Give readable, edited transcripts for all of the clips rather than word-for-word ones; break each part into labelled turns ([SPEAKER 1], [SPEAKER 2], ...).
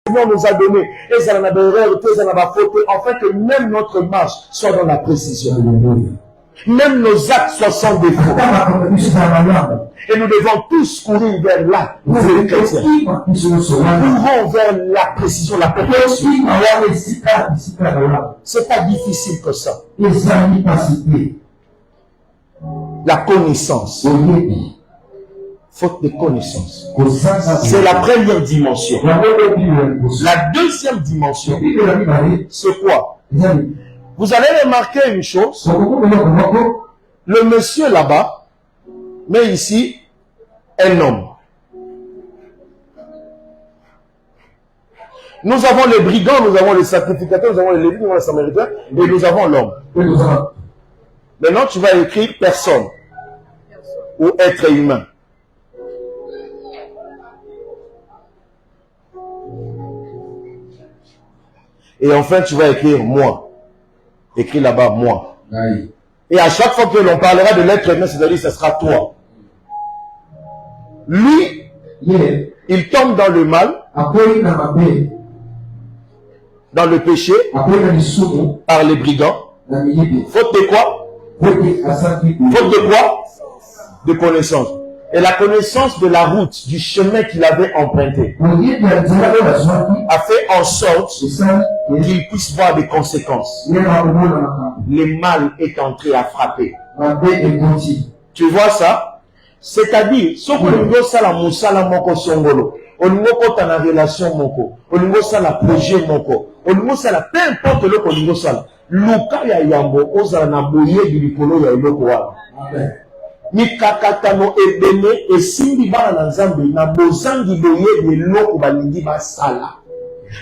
[SPEAKER 1] Seigneur nous a donné, et ça n'a pas d'erreur, et ça n'a pas faute, afin que même notre marche soit dans la précision. Même nos actes soient sans défaut. Et nous devons tous courir vers là, nous les chrétiens. Courons vers la précision, la perfection. C'est pas difficile que ça. La connaissance. Faute de connaissance. C'est la première dimension. La deuxième dimension, c'est quoi? Vous allez remarquer une chose. Le monsieur là-bas, mais ici, un homme. Nous avons les brigands, nous avons les sacrificateurs, nous avons les lévites, nous avons les samaritains, et nous avons l'homme. Maintenant, tu vas écrire personne ou être humain. Et enfin, tu vas écrire moi. Écris là-bas moi. Aïe. Et à chaque fois que l'on parlera de l'être humain, c'est-à-dire ce sera toi. Lui, il tombe dans le mal, dans le péché, par les brigands. Faute de quoi? Faute de quoi? De connaissance. Et la connaissance de la route, du chemin qu'il avait emprunté, a fait en sorte qu'il puisse voir des conséquences. Le mal est entré à frapper. Tu vois ça? C'est-à-dire, ce que nous avons au niveau de la relation, au niveau de la projet, au niveau de la peu importe le que nous avons, Luka ya yambo ozala boye du likolo ya eloko wa. Mikakatano ebene esimbi bana na nzambe na bozangi boye de eloko balingi basala.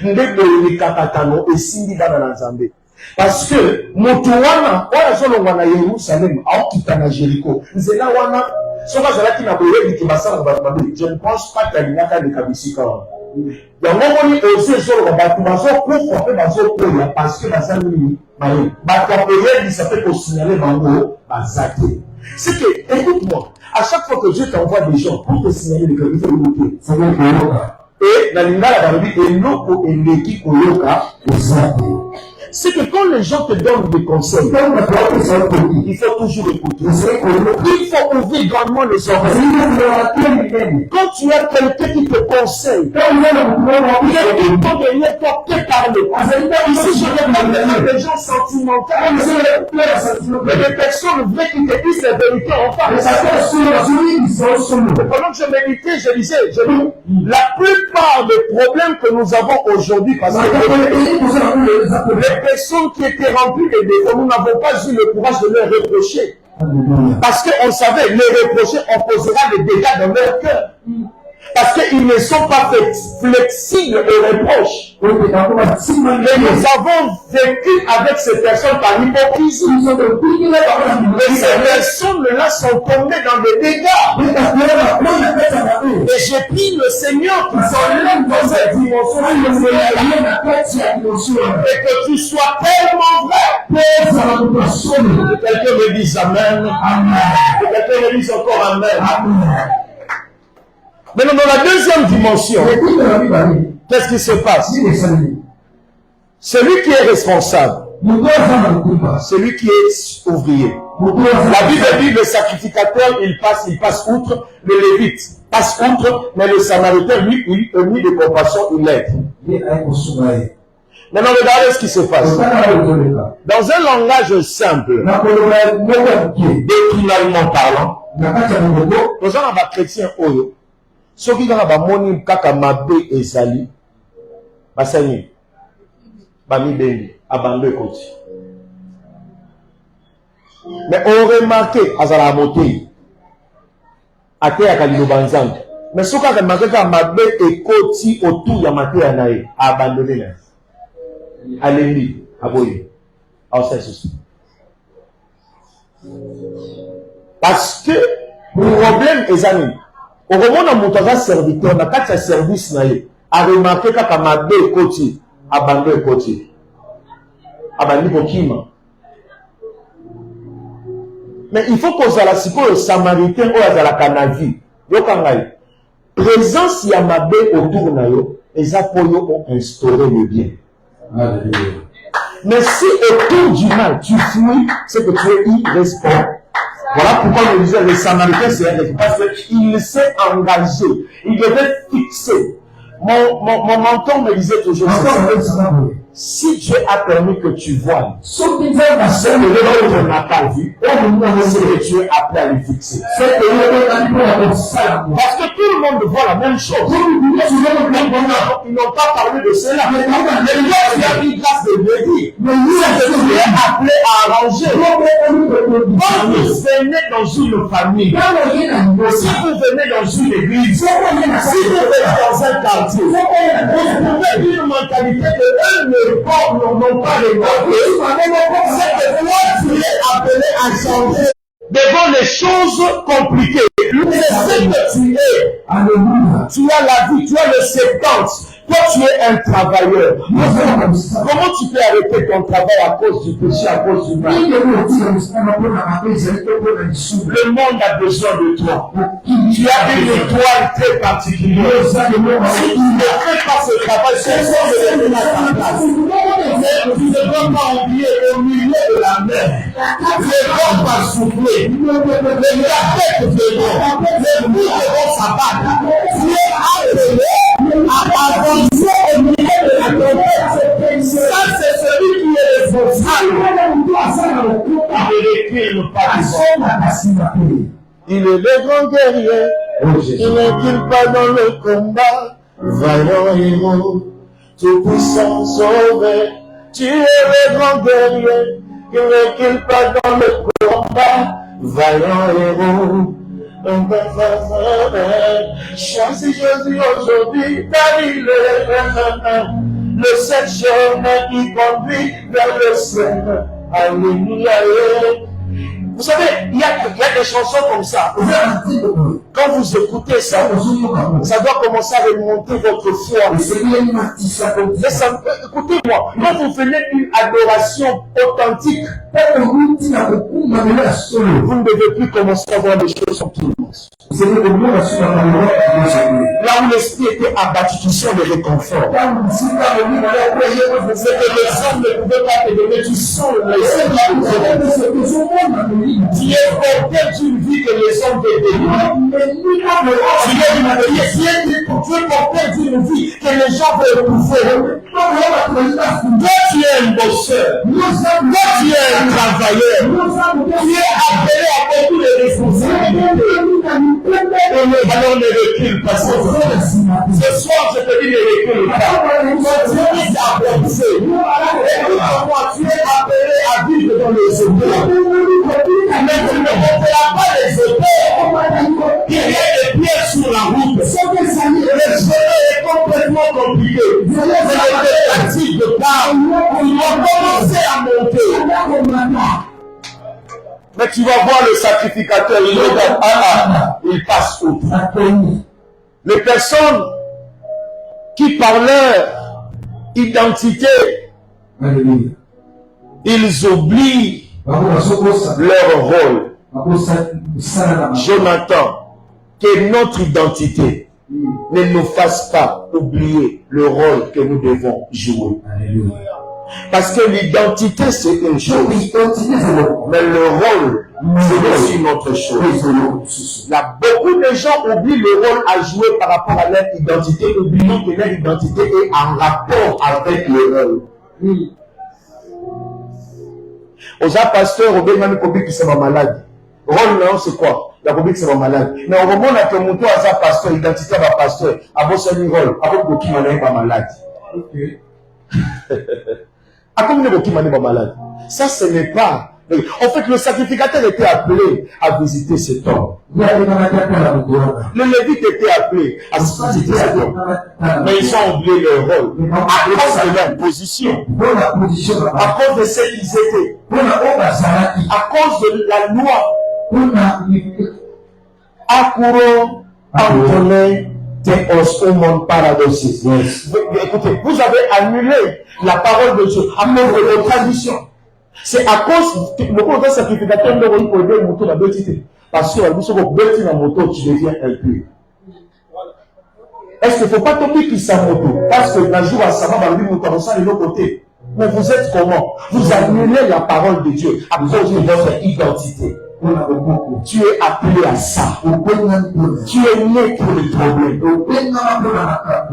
[SPEAKER 1] Nde boye mikakatano esimbi bana na nzambe. Parce que moto wana oya zolongwa na Yerusalem aokita na Jéricho. Nzela wana soka zalaki na boye biki basala bababe. Je ne pense pas talinaka de kabisika. Yango moni ose zolongwa batu bazo kufa pe bazo koya parce que basali ni bakoye ça peut signaler bango bazaki. C'est que, écoute-moi, à chaque fois que Dieu t'envoie des gens pour te signaler le cœur, il faut le noter. Et dans l'ingala d'Arabi, c'est que quand les gens te donnent des conseils, il faut toujours écouter. Il faut ouvrir grandement les oreilles. Quand tu as quelqu'un qui te conseille, il est tout temps derrière toi que parler. Ici, je ne parle pas des gens sentimentaux, mais des personnes vraies qui te disent la vérité en face. Pendant que je méditais, je disais, la plupart des problèmes que nous avons aujourd'hui, parce que les personnes qui étaient remplies de défauts, nous n'avons pas eu le courage de leur reprocher. Parce qu'on savait, les reprocher, on posera des dégâts dans leur cœur. Parce qu'ils ne sont pas flexibles aux reproches. Et nous avons vécu avec ces personnes par hypocrisie. Et ces personnes-là sont tombées dans des dégâts. Et j'ai pris le Seigneur qui s'enlève dans cette dimension. Et que tu sois tellement vrai. Que quelqu'un me dise Amen. Que quelqu'un me dise encore Amen. Maintenant, dans la deuxième dimension, qu'est-ce qui se passe? Celui qui est responsable, celui qui est ouvrier. La Bible dit le sacrificateur, il passe outre, le lévite passe outre, mais le samaritain, lui, mis de compassion, il aide. Maintenant, regardez ce qui se passe. Dans un langage simple, doctrinalement parlant, nous avons un chrétien Oyo. Ceux qui ont moni kaka mabe ezali basani bami bengi abando ekoti. Mais on remarque azala moté ate ya kalilo banzanga. Mais ceux qui ont remarqué que mabe ekoti autour ya maté ya nae abandonné là. Alembi aboye. Asa ceci. Parce que le problème ezali au moment où mon serviteur n'a pas de service a remarqué que ma deux côtés abandonné côté abandonné bokima. Mais il faut qu'on soit là si le samaritain ou à la canavi yo kangai présence ya ma deux autour na yo les apoyos ont instauré le bien. Mais si autour du mal, tu fuis, c'est que tu es irresponsable. Voilà pourquoi je disais, le Samaritain, c'est un exemple. Parce qu'il s'est engagé. Il devait fixer. Mon mentor me disait toujours si Dieu a permis que tu vois, c'est que Dieu n'a pas vu, c'est que Dieu a appelé à le fixer. Parce que tout le monde voit la même chose. Ils n'ont pas parlé de cela. Mais Dieu a mis grâce de le dire. C'est que Dieu est appelé à arranger. Quand vous venez dans une famille, si vous venez dans une église, si vous venez dans un quartier, vous pouvez une mentalité de eux n'ont pas regardé, c'est que toi tu es appelé à changer devant les choses compliquées. C'est ce que tu es. Tu as la vie, tu as le 70. Toi, tu es un travailleur. Comment tu peux arrêter ton travail à cause du péché, à cause du mal? Le monde a besoin de toi. Tu as une étoile très particulière. Si tu ne fais pas ce travail, c'est ça que tu es à ta place. Mais tu ne dois pas oublier au milieu de la mer. Les vents vont souffler. Les tempêtes viendront. Les murs vont s'abattre. Tu es appelé à avancer au milieu de la tempête. Ça, c'est celui qui est responsable. Il est le grand guerrier. Il n'est-il pas dans le combat? Vaillant héros, tout puissant sauveur. Tu es le grand guerrier. Il n'est-il pas dans le combat? Vaillant héros. Choisis Jésus aujourd'hui, le seul chemin qui conduit vers le ciel. Alléluia. Vous savez, il y a des chansons comme ça. Quand vous écoutez ça, ça doit commencer à remonter votre foi. Écoutez-moi, quand vous faites une adoration authentique, vous ne devez plus commencer à voir des choses en tout le monde. Là où l'esprit était abattu, tu sens le réconfort. C'est que les hommes ne pouvaient pas te donner, tu sens l'esprit. Tu es porteur d'une vie que les hommes te délivrent. Tu es porteur d'une vie que les gens veulent épouser. Toi, tu es un bosseur. Toi, tu es un travailleur. Tu es appelé à beaucoup de responsabilités. Et le ballon ne recule pas. Ce soir, je te dis ne recule pas. Continue d'avancer. Écoute-moi, tu es appelé à vivre dans les auteurs. Mais tu ne monteras pas les auteurs. Il y a des pierres sur la route. Le chemin est complètement compliqué. C'est des tactiques de part. Ils vont commencer à monter. Mais tu vas voir le sacrificateur, il regarde, il passe outre. Les personnes qui par leur identité, ils oublient leur rôle. Jonathan, que notre identité ne nous fasse pas oublier le rôle que nous devons jouer. Parce que l'identité, c'est une chose. Mais le rôle, c'est aussi une autre chose. Là, beaucoup de gens oublient le rôle à jouer par rapport à leur identité, oubliant que leur identité est en rapport avec le rôle. Aux pasteurs, au Bénin, qui sont malades. Rôle, non, c'est quoi? La public, c'est malade. Mais au moment où on a un pasteur, identité de pasteur, avant ce rôle, avant que n'est pas malade. Malade. Ça, ce n'est pas. En fait, le sacrificateur était appelé à visiter cet homme. Le Lévite était appelé à visiter cet homme. Mais ils ont oublié leur rôle. À cause de leur position. À cause de ce qu'ils étaient. À cause de la loi. Akuro Antonin Théos Omon Paradoxis. Écoutez, vous avez annulé la parole de Dieu à cause de vos traditions. C'est à cause le côté sacrificateur de votre côté moto la beauté. Parce que vous savez que dans moto tu deviens impur. Est-ce qu'il ne faut pas tomber qui s'en moto? Parce que un jour, à Sama, va lui monter de l'autre côté. Mais vous êtes comment? Vous annulez la parole de Dieu à cause de votre identité. Tu es appelé à ça. Tu es né pour le problème.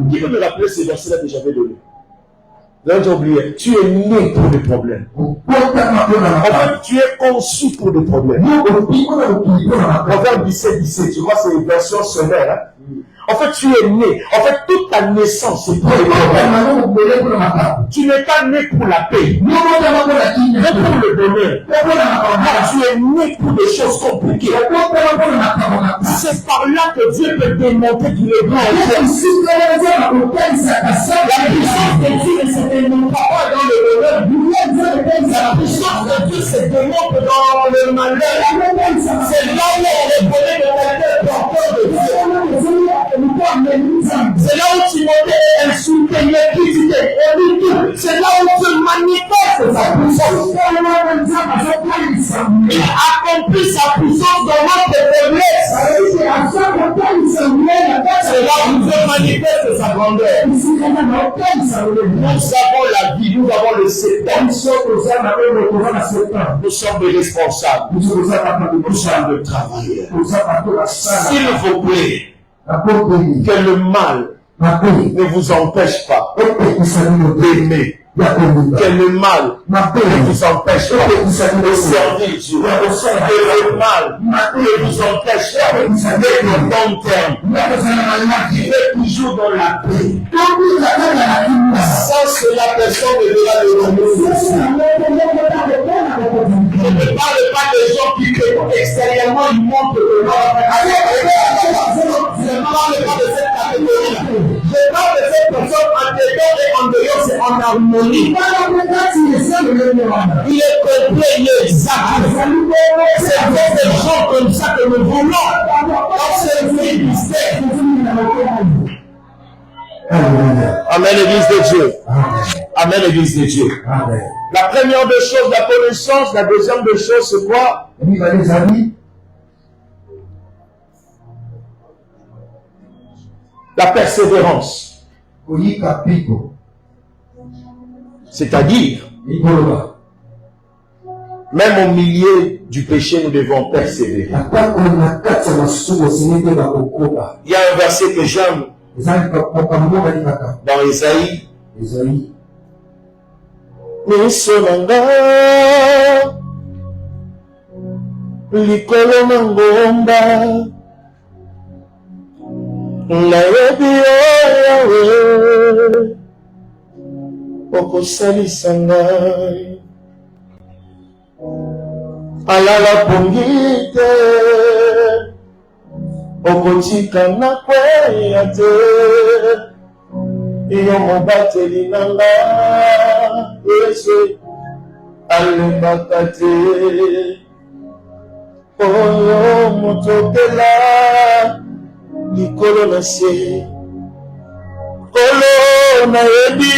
[SPEAKER 1] Qui veut me rappeler ces versets-là que j'avais donné? Là, j'ai oublié. Tu es né pour le problème. En fait, tu es conçu pour le problème. Proverbe 17, tu vois, c'est une version solaire. Hein? En fait, tu es né. En fait, toute ta naissance, c'est pour le problème. Tu n'es pas né pour la paix, mais pour le bonheur. Tu es né pour des choses compliquées. C'est par là que Dieu peut démontrer qu'il est bon. La puissance de Dieu ne se démontre pas dans le bonheur. La puissance de Dieu se démontre dans le malheur. C'est là où on reconnaît le caractère porteur de Dieu. C'est là où Timothée est insulté, il est critiqué, c'est là où Dieu manifeste sa puissance. Il accomplit sa puissance dans notre faiblesse. C'est là où Dieu manifeste sa grandeur. Nous avons la vie, nous avons le septembre. Nous sommes des responsables. Nous sommes des travailleurs. S'il vous plaît, que le mal ne vous empêche pas d'aimer. Que le mal ne vous empêche pas de servir Dieu. Que le mal ne vous empêche pas d'être au long terme. Vivez toujours dans la paix. Sans cela, personne ne verra le remercier. Je ne parle pas des gens qui extérieurement ils montrent le mal. Je ne parle pas de cette catégorie-là. Je parle de cette personne en dedans et en dehors, c'est en harmonie. Il est complet, il est exact. C'est des gens comme ça que nous voulons dans ce ministère. Amen, Église de Dieu. Amen, Église de Dieu. La première des choses, la connaissance. La deuxième des choses, c'est quoi? La persévérance. C'est-à-dire, même au milieu du péché, nous devons persévérer. Il y a un verset que j'aime dans Isaïe. Likolo mangomba nayebi oyawe okosalisa ngai alala pongi te okotika nakweya te yo mobateli na nga Yesu alembaka te oyo motokela likolo na se kolo nayebi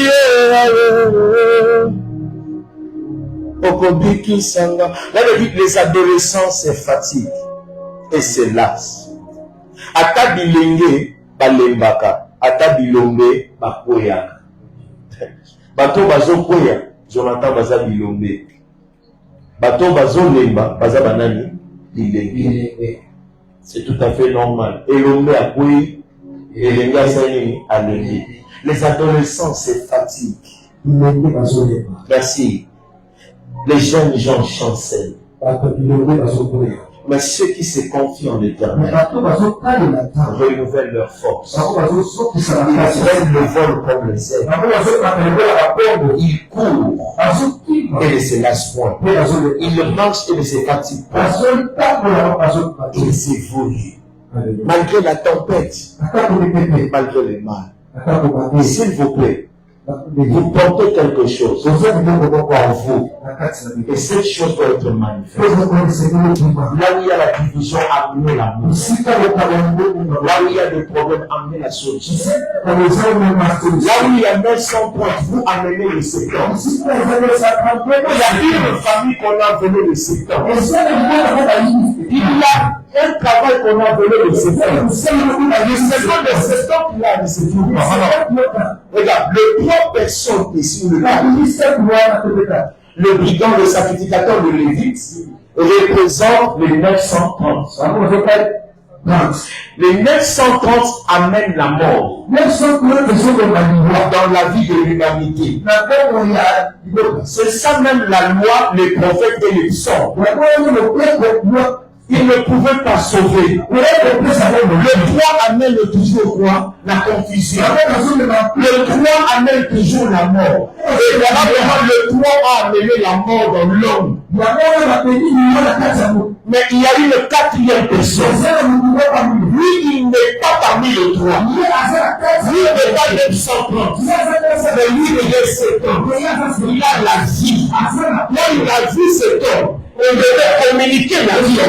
[SPEAKER 1] okobikisanga. Là, les adolescents se fatiguent et se lassent. Ata bilenge balembaka, ata bilombe bakoyaka. Bato bazokoya, Jonathan baza bilombe. Bato bazolemba, baza banani bilenge. C'est tout à fait normal. Elombe akoyi, elenge asani alembe. Les adolescents se fatiguent. Merci. Les jeunes gens chancellent. Mais ceux qui se confient en l'Éternel renouvellent leur force. Ils prennent le vol comme les ailes. Ils courent et ne se lassent point. Ils marchent et ne se fatiguent pas. Ils évoluent. Malgré la tempête, malgré le mal. S'il vous plaît, vous portez quelque chose en vous et cette chose doit être manifeste. Là où il y a la division, amenez l'amour. Là où il y a des problèmes, amenez la solution. Là où il y a 900 points, vous amenez le secteur. Il y a une famille qu'on a amené le secteur. Il y a un travail qu'on a volé de ses frères. C'est pas de 7 ans qu'il a de ses frères. Regarde, le 3 personnes ici, le brigand, le sacrificateur, le lévite, représente les 930. Les 930 amènent la mort dans la vie de l'humanité. C'est ça même la loi, les prophètes et les psaumes. Ils ne pouvaient pas sauver. Le 3 amène toujours quoi? La confusion. Le 3 amène toujours la mort. Et voilà comment le 3 a amené la mort dans l'homme. Mais il y a une 4e personne. Lui, il n'est pas parmi les 3. Lui, il n'est pas 930. Mais lui, il est cet homme. Il a la vie. Là, il a vu cet homme. On devait communiquer la vie.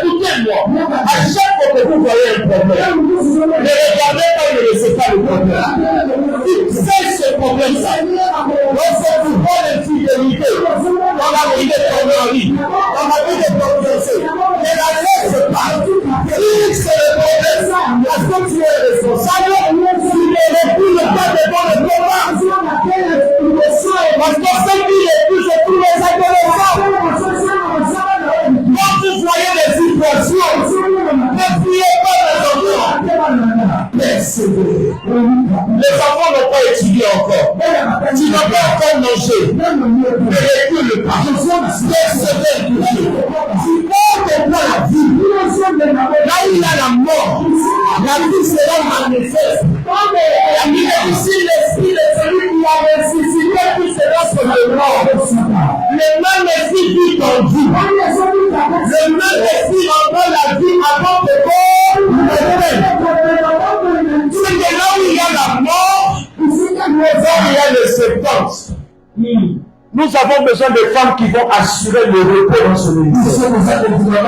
[SPEAKER 1] Écoutez-moi, à chaque fois que vous voyez un problème, ne regardez pas et ne laissez pas le problème. C'est ce problème-là. Lorsque vous voyez l'infidélité dans la vie de ton mari, dans la vie de ton fiancé, ne la laisse pas. Fixe le problème, parce que tu es responsable. Tu ne recules pas devant le combat. Parce que ce qui les touche, tous les adolescents. Quand vous voyez les situations, ne priez pas les enfants. Persévérez. Les enfants n'ont pas étudié encore. Tu n'as pas encore mangé. Ne recule pas. Persévère. Tu portes pas la vie. Là où il y a la mort, la vie sera manifeste. La Bible dit ici, l'esprit de celui qui a ressuscité, qui sera sur le mort. Le même esprit vit en vous. Le même esprit envoie la vie avant que vous le c'est que là où il y a la mort, il y a le 70. Nous avons besoin de femmes qui vont assurer le repos dans ce ministère. Nous avons besoin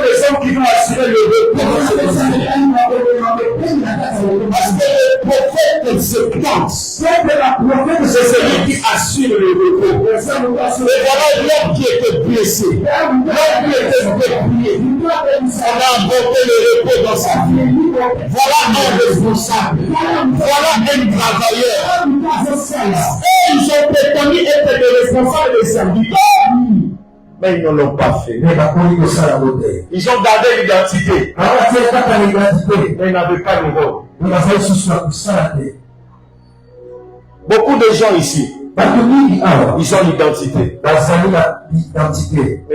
[SPEAKER 1] de femmes qui vont assurer le repos dans ce ministère. Parce que le prophète se pense. C'est celui qui assure le repos. Et voilà l'homme qui était blessé. L'homme qui était dépouillé. On a apporté le repos dans sa vie. Voilà un responsable. Voilà un travailleur. Ils ont prétendu être des responsables des serviteurs. Mais ils ne l'ont pas fait. Ils ont gardé l'identité. Mais ils n'avaient pas le rôle. Beaucoup de gens ici, ils ont l'identité. Mais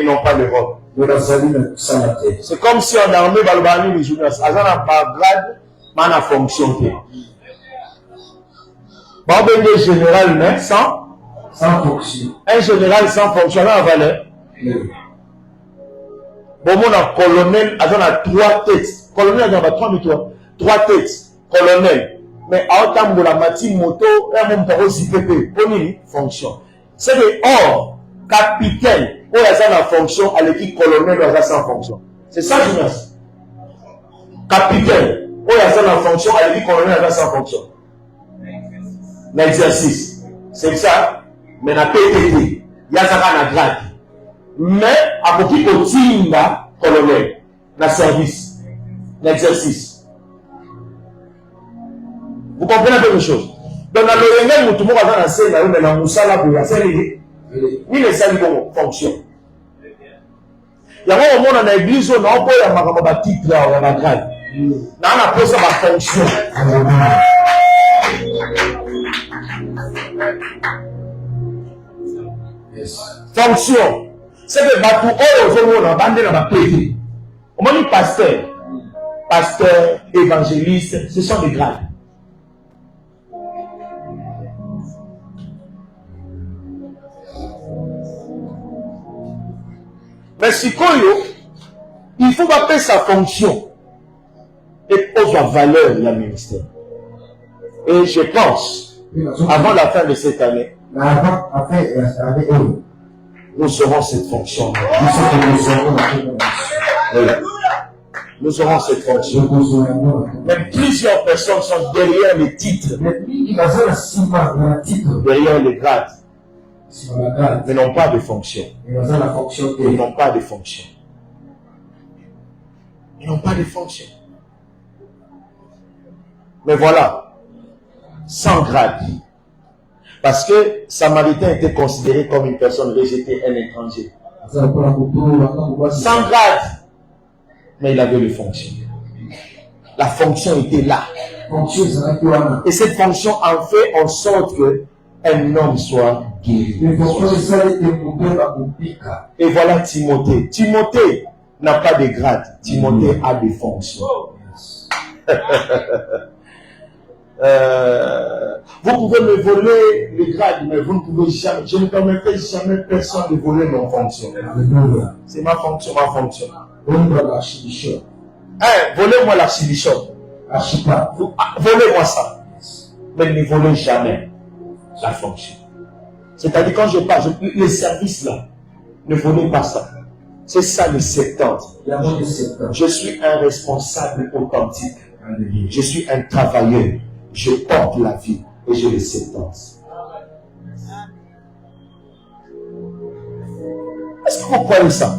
[SPEAKER 1] ils n'ont pas le rôle. C'est comme si en armée, les journalistes, ils n'ont pas grade, mais ils n'ont pas fonction. Bon, un général, mais sans fonction. Un général sans fonction, à valeur. Bon, mon colonel, il a 3 têtes. Colonel, il a 3 têtes. Colonel. Mais à autant de la matière moto, il y a même pas aussi pépé. Bonne fonction. C'est que, or, capitaine, il y a la fonction, à l'équipe colonel, il y a sans fonction. C'est ça, Jonas. Capitaine, il y a la fonction, à l'équipe colonel, il y a sans fonction. L'exercice, c'est ça, mais la PTT, il y a ça dans la grade. Mais, à beaucoup de timba, colonel, la service, l'exercice. Vous comprenez un peu les choses? Donc, dans le langage, tout le monde va dans la scène, mais dans le salon, pour la scène, il est ça qui fonctionne. Il y a un moment dans l'église, on a un peu de titre dans la grade. Là, on a posé ma fonction. Fonction. C'est que Batou Olo a bandé dans la pays. On m'a dit pasteur, évangéliste, ce sont des grades. Mais si il faut appeler sa fonction et pose la valeur de la ministère. Et je pense, avant la fin de cette année, nous aurons cette fonction. Nous aurons cette fonction. Mais plusieurs personnes sont derrière les titres, derrière les grades. mais n'ont pas de fonction. Ils n'ont pas de fonction. Ils n'ont pas de fonction. Mais voilà, sans grade. Parce que Samaritain était considéré comme une personne rejetée, un étranger. Sans grade. Mais il avait une fonction. La fonction était là. Et cette fonction en fait en sorte qu'un homme soit guéri. Et voilà Timothée. Timothée n'a pas de grade. Timothée a des fonctions. Vous pouvez me voler les grades, mais vous ne pouvez jamais, je ne permettrai jamais personne de voler mon fonction. C'est ma fonction, ma fonction. Volez-moi l'archibishop. Volez-moi ça. Mais ne volez jamais la fonction. C'est-à-dire quand je parle, les services là, ne volez pas ça. C'est ça le 70. Je suis un responsable authentique. Je suis un travailleur. Je porte la vie et je le 70. Est-ce que vous croyez ça?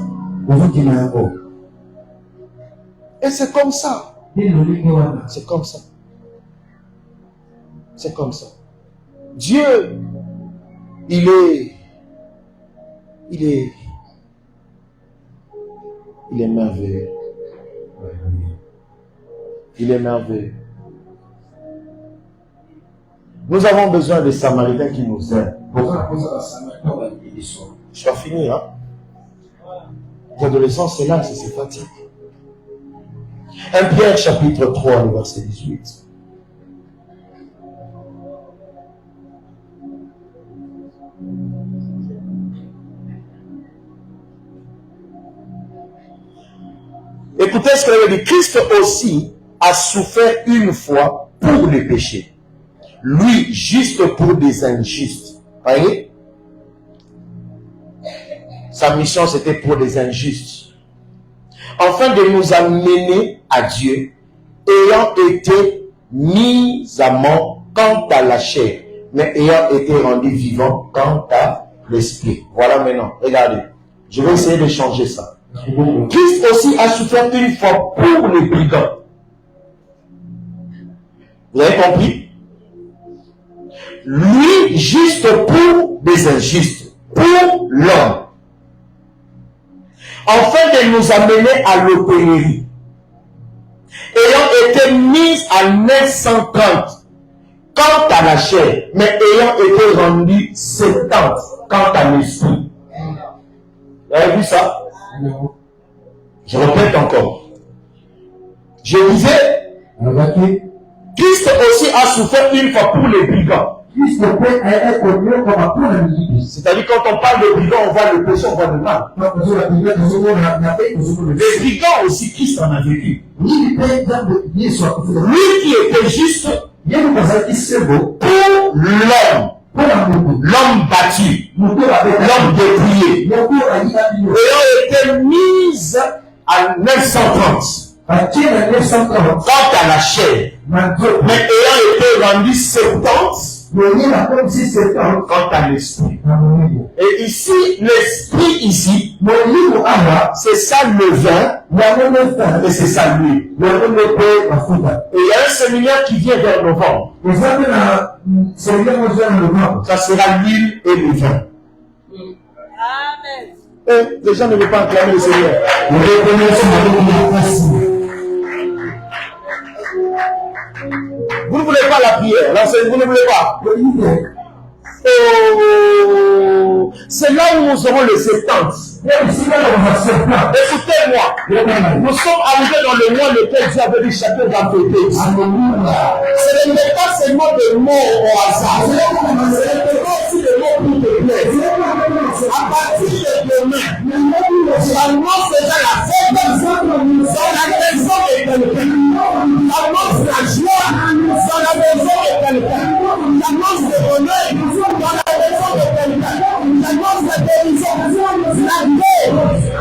[SPEAKER 1] Et c'est comme ça. C'est comme ça. C'est comme ça. Dieu, il est merveilleux. Il est merveilleux. Nous avons besoin des Samaritains qui nous aident. Je dois finir, hein? L'adolescence, c'est là, c'est ses fatigues. 1 Pierre chapitre 3, le verset 18. Écoutez ce qu'il avait dit. Christ aussi a souffert une fois pour les péchés. Lui, juste pour des injustes. Voyez? Sa mission, c'était pour des injustes. Afin de nous amener à Dieu, ayant été mis à mort quant à la chair, mais ayant été rendu vivant quant à l'esprit. Voilà maintenant. Regardez. Je vais essayer de changer ça. Christ aussi a souffert une fois pour les brigands. Vous avez compris? Lui, juste pour des injustes, pour l'homme, afin de nous amener à l'opérerie, ayant été mis à 930 quant à la chair, mais ayant été rendu 70 quant à l'esprit. Vous avez vu ça? Je répète encore. Je disais, Christ aussi a souffert une fois pour les brigands. C'est-à-dire quand on parle de brigands, on voit le péché, on voit le mal. Les brigands aussi, Christ en a vécu. Lui qui était juste pour l'homme. L'homme battu, l'homme dépouillé, ayant été mis à 930 quant à la chair, mais ayant été rendu 70 quant à l'esprit. Et ici, l'esprit ici, c'est ça le vin, et c'est ça l'huile. Et il y a un séminaire qui vient vers novembre. Ça sera l'huile et le vin. Amen. Et les gens ne veulent pas acclamer le Seigneur. Vous ne voulez pas la prière, l'enseignant, vous ne voulez pas. Oh, c'est là où nous aurons le 70. Écoutez-moi, nous sommes arrivés dans le mois lequel Dieu avait dit chacun d'en fêter. Ce n'est pas seulement des mots au hasard. C'est aussi des mots pour te plaire. À partir de demain, j'annonce déjà la fête dans la maison de quelqu'un. J'annonce la joie dans la maison de quelqu'un. J'annonce le bonheur dans la maison de quelqu'un. J'annonce la guérison, la paix,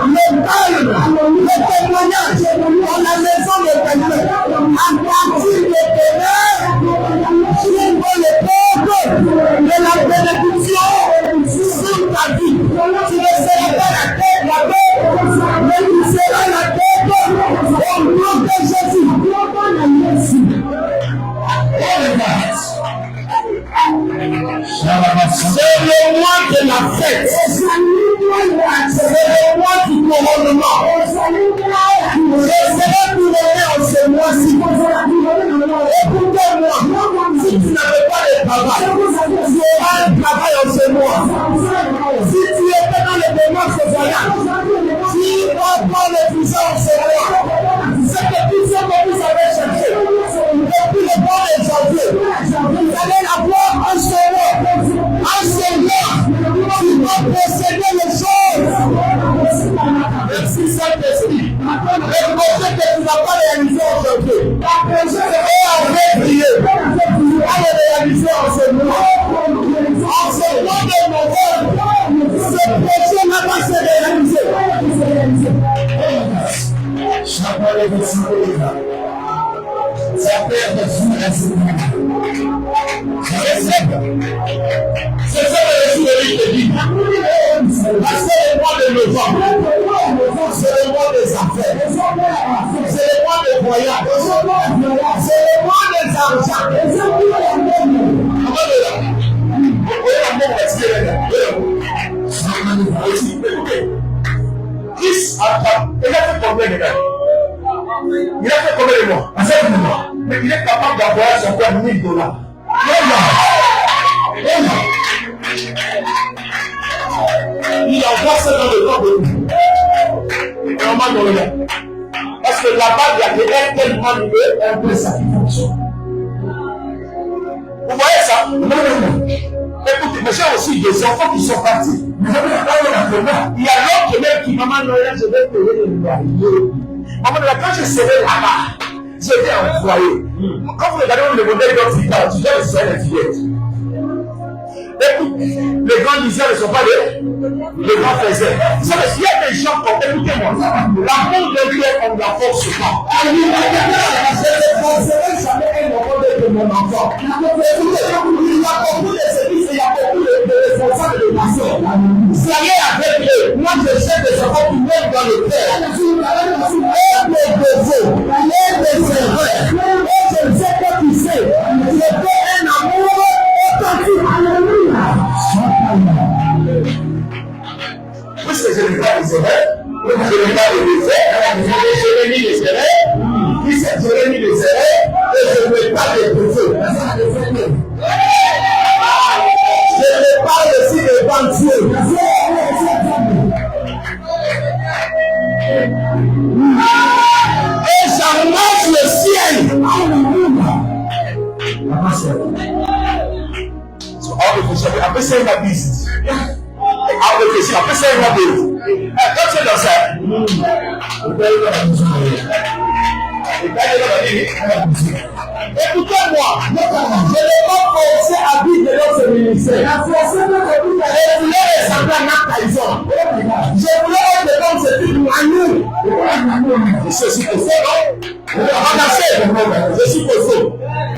[SPEAKER 1] le calme, le témoignage dans la maison de quelqu'un. À partir de demain, j'ouvre les portes de la bénédiction sur Tu ne seras pas la tête, mais tu seras la tête au nom de Jésus. C'est le mois de la fête. C'est le mois du couronnement. Je serai couronné en ce mois-ci. Écoutez-moi, si tu n'avais pas de travail, tu auras un travail en ce mois. Si tu étais dans les démarches sociales, tu vas prendre le puissant en ce mois. C'est que tout ce que vous avez cherché depuis le mois de janvier, vous allez l'avoir en ce mois. En ce mois, tu vas posséder les choses. Merci Saint-Esprit. Le projet que tu n'as pas réalisé aujourd'hui, et en février, tu vas le réaliser en ce mois. En ce mois de novembre, ce projet n'a pas se réalisé. C'est ça le Jésus te dit. Parce que le mois de novembre, c'est le mois des affaires, c'est le mois des voyages, c'est le mois des argent. Il a fait combien de temps? Il a fait combien de mois? Mais il est capable d'avoir son père $1000. Il envoie ça dans le temps de nous. Parce que là-bas, il y a des airs tellement nouveaux, un peu ça qui fonctionne. Vous voyez ça? Non. Écoutez, mais j'ai aussi des enfants qui sont partis. Il y a l'autre même qui, maman Noël, je vais payer le loyer. Maman Noël, quand je serai là-bas, je vais envoyer. Quand vous regardez le modèle d'Occitan, tu dois le faire les fillettes. Écoute, les grands disaient ne sont pas les grands faisaient. Vous savez, s'il y a des gens comme, écoutez-moi, l'amour de Dieu, on ne la force pas. Je ne forcerai jamais un enfant de mon enfant. Il y a beaucoup de services et il y a beaucoup de responsables de nation. Soyez avec eux. Moi, je sais des enfants qui viennent dans le cœur. Et des défauts, et des erreurs. Et je sais que tu sais, je fais un amour authentique. Puisque je n'ai pas les erreurs, je n'ai pas les défauts, je n'ai ni les erreurs, puisque je n'ai ni les erreurs, et je n'ai pas les défauts. Je n'ai pas aussi les banquiers. Et j'annonce le ciel. Après ça, il a visite. Après ça, il a visite. Quand tu es dans ça, écoutez-moi, je n'ai pas forcé à vivre dans ce ministère. Je voulais ressembler à Marc Tyson. Je voulais être comme ce type Manu. Je suis faux, non? Je suis faux.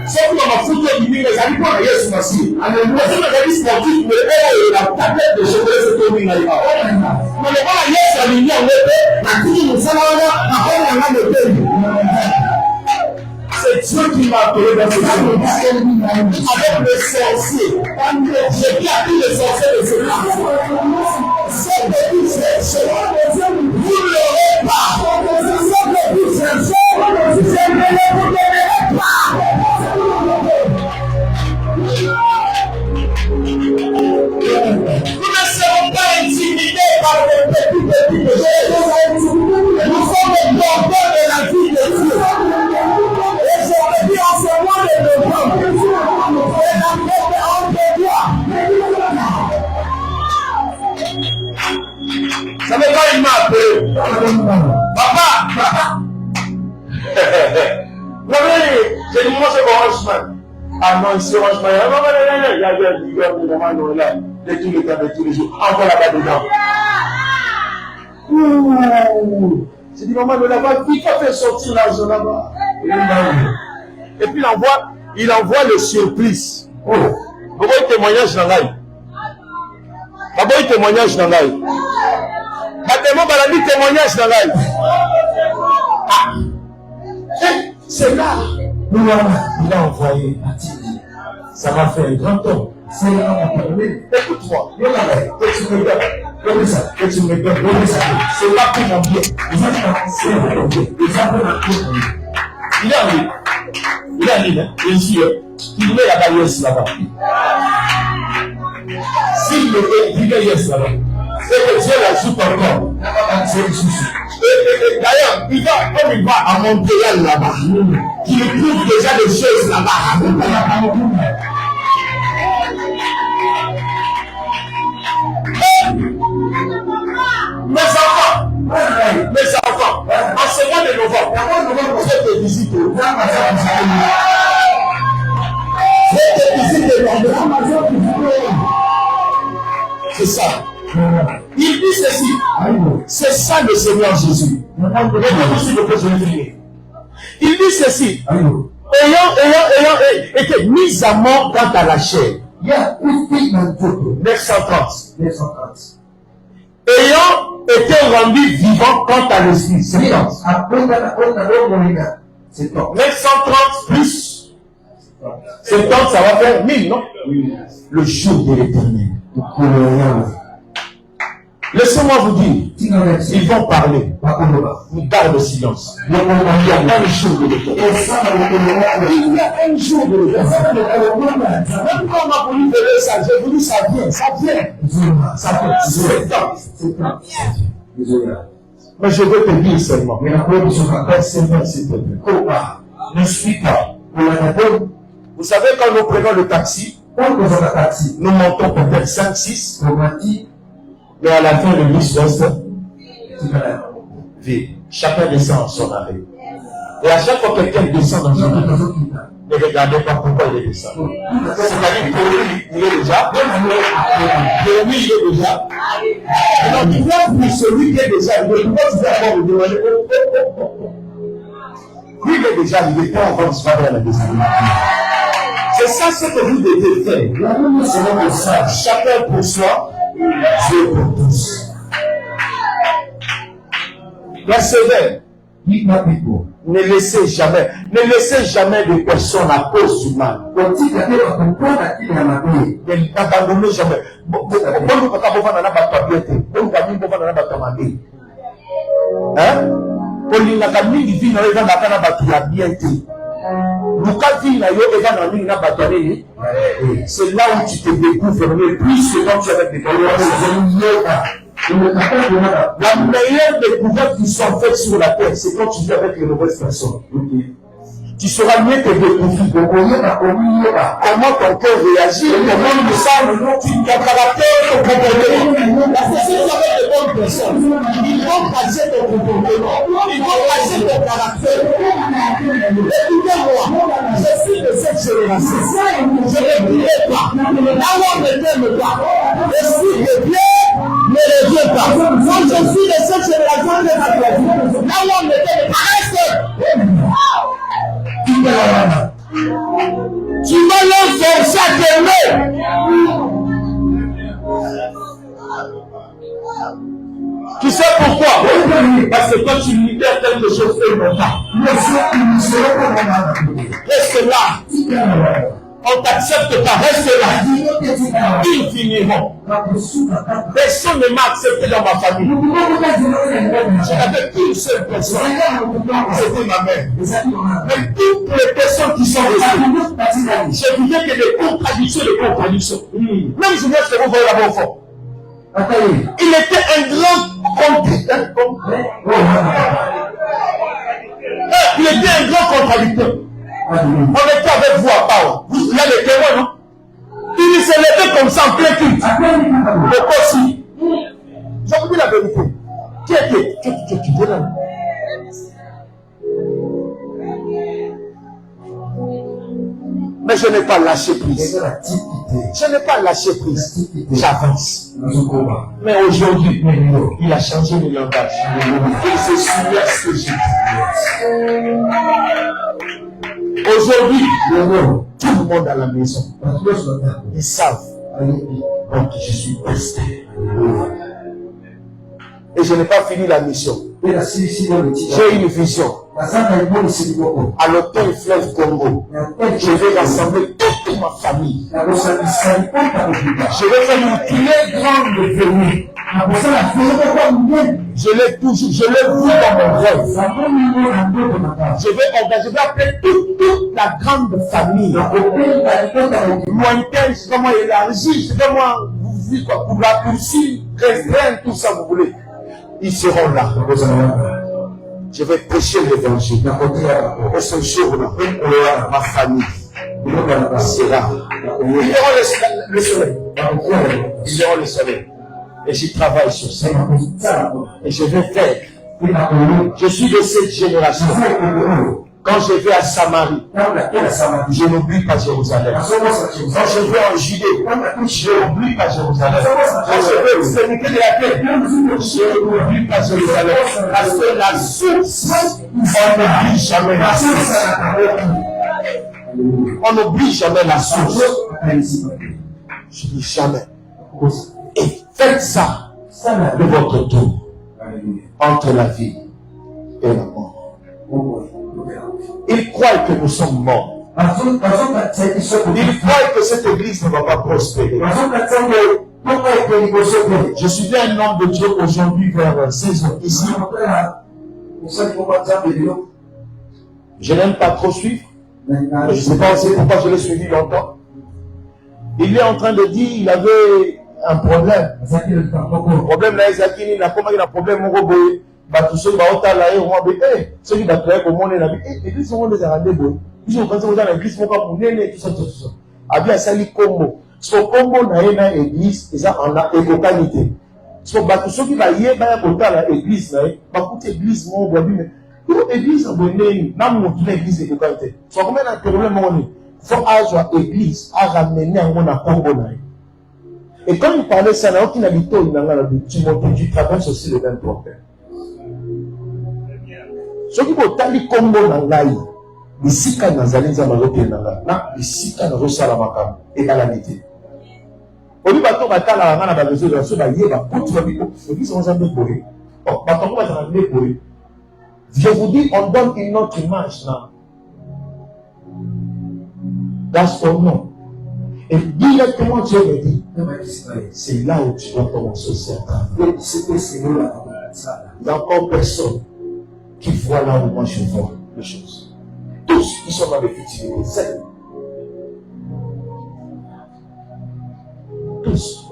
[SPEAKER 1] Sauf que ma photo dit mais les amis, on a eu ce massif. Parce que les amis sportifs, mais la tablette de chocolat se tourne dans les mains. Mais le voilà, hier, c'est aligné en épée. La couille nous s'en va, on a le pays. C'est Dieu qui m'a appelé dans ce monde. Avec le sorcier. J'ai bien appris le sorcier de ce monde. C'est que vous cherchez. Vous ne l'aurez pas. C'est que vous cherchez. Je ne le vous donnerai pas. Nous ne serons pas intimidés par les petits choses. Nous sommes les porteurs de la vie de Dieu. Et j'aurais dit en ce mois de novembre, et la fête entre toi. Ça veut pas il m'a appelé. Papa. J'ai dit, moi c'est Orange Man. Ah non, ici Orange Man. Il y a des moments là, de tous les temps, de tous les jours. Encore là-bas dedans. J'ai dit, maman, de là-bas, il faut faire sortir l'argent là-bas. Et puis il envoie le surprise. Vous voyez le témoignage dans l'ail. D'abord, il témoignage dans l'ail. Baptême, baladi témoignage dans l'ail. C'est là. Il a envoyé à Tili. Ça m'a fait un grand homme. C'est là mon problème. Écoute-moi. Que tu me donnes. Comme ça. Que tu me donnes. C'est pas pour mon bien. C'est pour mon bien. Il est en ligne. Il est en ligne. Bien sûr. Il met la barrière là-bas. S'il me fait, il met yes là-bas. C'est que Dieu la joue encore. C'est le souci. D'ailleurs, il va, comme il va à Montréal là-bas, il prouve déjà des choses là-bas. Mes enfants, en ce mois de novembre, je vais te visiter. C'est ça. Il dit ceci. C'est ça le Seigneur Jésus. Il dit ceci. Ayant été mis à mort quant à la chair. 930. Ayant été rendu vivant quant à l'esprit. 930 plus 70, ça va faire 1000, non? Le jour de l'éternel. Laissez-moi vous dire, ils vont parler. Nous garde le silence. Il y a un jour de l'éternel. Il y a un jour de l'éternel. Même quand on m'a voulu donner ça, j'ai voulu ça vient. Ça vient. Ça vient. C'est temps. Mais je veux te dire seulement. S'il te plaît. Ne suis pas. Vous savez, quand nous prenons le taxi, nous montons peut-être 5, 6. Mais à la fin, le bus reste vide. Chacun descend en son arrêt. Et à chaque fois que quelqu'un descend dans son arrêt, ne regardez pas pourquoi il descend. C'est-à-dire que il est déjà. Jérémie, il est déjà. Donc, il vient pour celui qui est déjà arrivé. Pourquoi tu vas encore me demander? Lui, il est déjà arrivé. Quand on va se faire la descente. C'est ça ce que vous devez faire. Chacun pour soi. Dieu pour tous. Persévère. Ne laissez jamais de personnes à cause du mal. N'abandonnez jamais. C'est là où tu te découvres plus que quand tu es avec des personnes. La meilleure découverte qui sont faites sur la terre, c'est quand tu vis avec les mauvaises personnes. Tu sauras mieux te découvrir. Comment ton cœur réagit, comment il semble, ton caractère, ton comportement. Parce que si tu es avec les bonnes personnes, ils vont passer ton comportement, ils vont passer ton caractère. Écoutez-moi, je suis de cette génération. Je ne dirai pas. Là où on ne t'aime pas, je suis de Dieu. Ne le viens pas. Moi, je suis de cette génération de ma vie. Là où on ne t'aime pas, reste. Tu vas leur forcer à t'aimer. Tu sais pourquoi? Parce que quand tu libères quelque chose, reste là. On t'accepte pas, reste là. Ils finiront. Personne ne m'a accepté dans ma famille. Je n'avais qu'une seule personne. C'était ma mère. Mais toutes les personnes qui sont restées, je disais que des contradictions. Même je viens de vous voir là-bas au fond. Il était un grand Il était un grand contradicteur. On était avec vous à part. Vous là les témoins, non? Il s'est levé comme ça en plein culte. Pourquoi si? Je vous dis la vérité. Qui était? Tu dis là. Mais je n'ai pas lâché prise. Je n'ai pas lâché prise. J'avance. Mais aujourd'hui, il a changé le langage. Il se souvient de ce que j'ai dit. Aujourd'hui, tout le monde à la maison, ils savent donc je suis pasteur. Et je n'ai pas fini la mission. J'ai une vision. À l'automne fleuve Congo, je vais rassembler toute ma famille. Je vais faire une très grande venue. Je l'ai toujours, je l'ai vu dans mon rêve. Je vais appeler toute la grande famille. Lointaine, je vais moi élargir, je vais moi pour raccourcir, restreindre, tout ça, vous voulez. Ils seront là. Je vais prêcher l'évangile. Et ce jour-là, ma famille sera. Ils verront le soleil. Ils verront le soleil. Et j'y travaille sur ça. Et je vais faire. Je suis de cette génération. Quand je vais à Samarie, je n'oublie pas Jérusalem. Quand je vais en Judée, je n'oublie pas Jérusalem. Quand je vais extrémité de la terre, je n'oublie pas Jérusalem. Parce que la source, on n'oublie jamais la source. On n'oublie jamais la source. Je dis jamais. Et faites ça de votre tour. Entre la vie et la mort. Ils croient que nous sommes morts. Ils croient que cette église ne va pas prospérer. Je suivais un homme de Dieu aujourd'hui vers 16 ans ici. Je n'aime pas trop suivre. Je ne sais pas aussi pourquoi je l'ai suivi longtemps. Il est en train de dire qu'il avait un problème. Le problème là, il a un problème. Ceux qui ont ceux qui ont créé comme on est là, l'église sont des arabes. Ils ont pensé que l'église sont comme on est, tout ça, tout ça. Abia Sali Combo. Ce Combo n'a pas l'église, et ça en a éco-qualité. Ceux qui va y aller l'église, l'église, mon mais l'église, n'a pas l'église éco-qualité. Soit combien de problème on est? Faut avoir l'église à ramener un monde à Combo. Et quand il parlait ça, il n'y a aucune habitude, tu traverses aussi le 23 père. Ce qui peut tali Combo Nangai, les Sika Nazali Zamarote Nanga, les Sika Narosala Makam, et calamité. Au lieu de battre la rana dans les autres, ceux qui ont je vous dis, on donne une autre image là. That's all non. Et directement Dieu me dit, c'est là où tu dois commencer aussi à travailler. Il n'y a encore personne qui voit là où moi je vois les choses. Tous qui sont dans les futilités, c'est tous.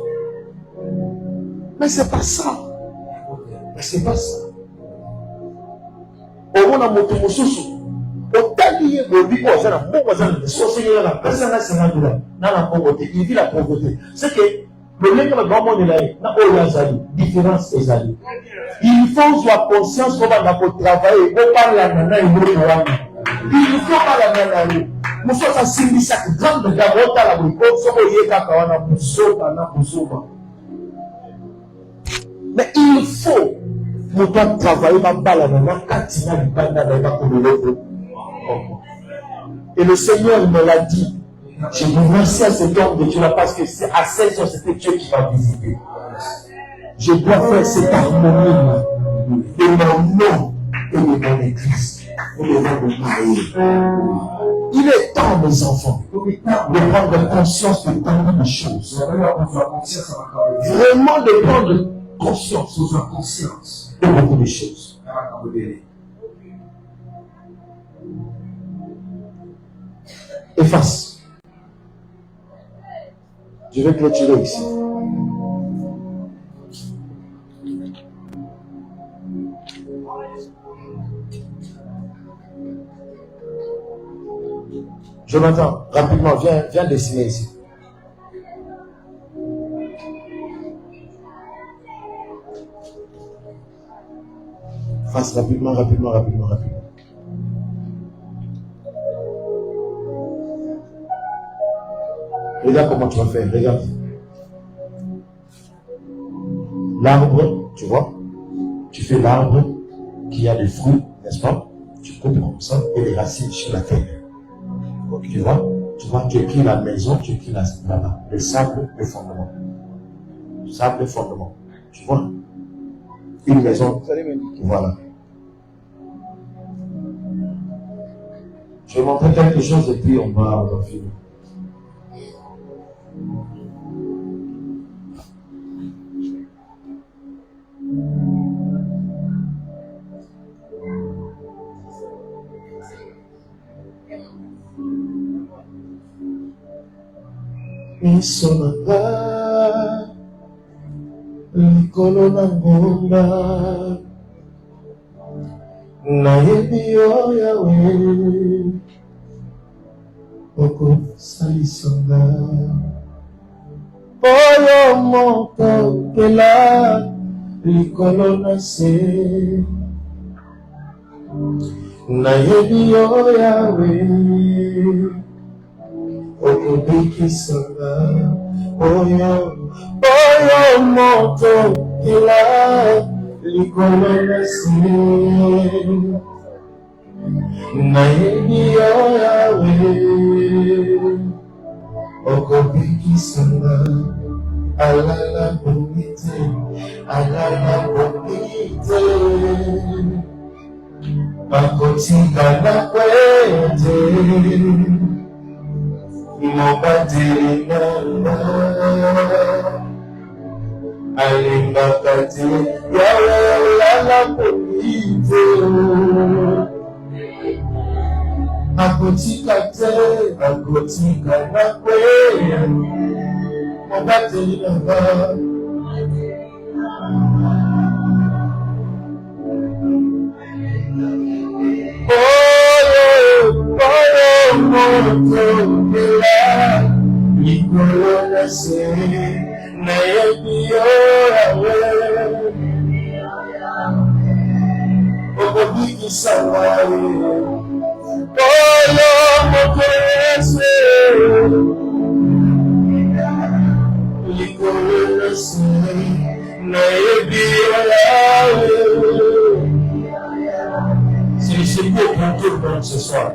[SPEAKER 1] Mais c'est pas ça. Mais c'est pas ça. Au moins, on a monté mon sous-sous. Il vit la pauvreté. C'est que le lien que le grand monde est là, différence est là. Il faut avoir conscience qu'on va travailler, on parle la nana et il faut pas la nana. Nous sommes à Simbisa, grande d'abord à la mais il faut nous travailler ma balle nana quand il y a du banana comme l'autre. Et le Seigneur me l'a dit. Je vous remercie à cet homme de Dieu là parce que c'est à 16 ans, c'était Dieu qui m'a visité. Je dois faire cette harmonie de mon nom et de mon église. Il est temps, mes enfants, de prendre conscience de tant de choses. Vraiment de prendre conscience de beaucoup de choses. Efface. Je vais clôturer ici. Jonathan, rapidement, viens dessiner ici. Fasse rapidement. Regarde comment tu vas faire, regarde. L'arbre, tu vois, tu fais l'arbre qui a des fruits, n'est-ce pas? Tu coupes comme ça et les racines sur la terre. Tu vois, tu écris la maison, tu écris le sable, le fondement. Simple fondement. Tu vois? Une maison. Voilà. Je vais montrer quelque chose et puis on va finir. Misonanga likolo na ngomba nayebi yo Yawe okosalisanga oyo moto kela likolo na se nayebi yo Yawe okobikisanga oyo moto kela likolo na se nayebi yo Yawe okobikisanga alala bonite bakotika na kwete mobadeli nanga alingaka te Yawe alala bonite akotika te akotika na kwete mobadeli nanga likolo na se nayebi yo Yawe okobikisanga oyo moto Yesu likolo na se nayebi yo Yawe. C'est le beau pour tout le monde ce soir.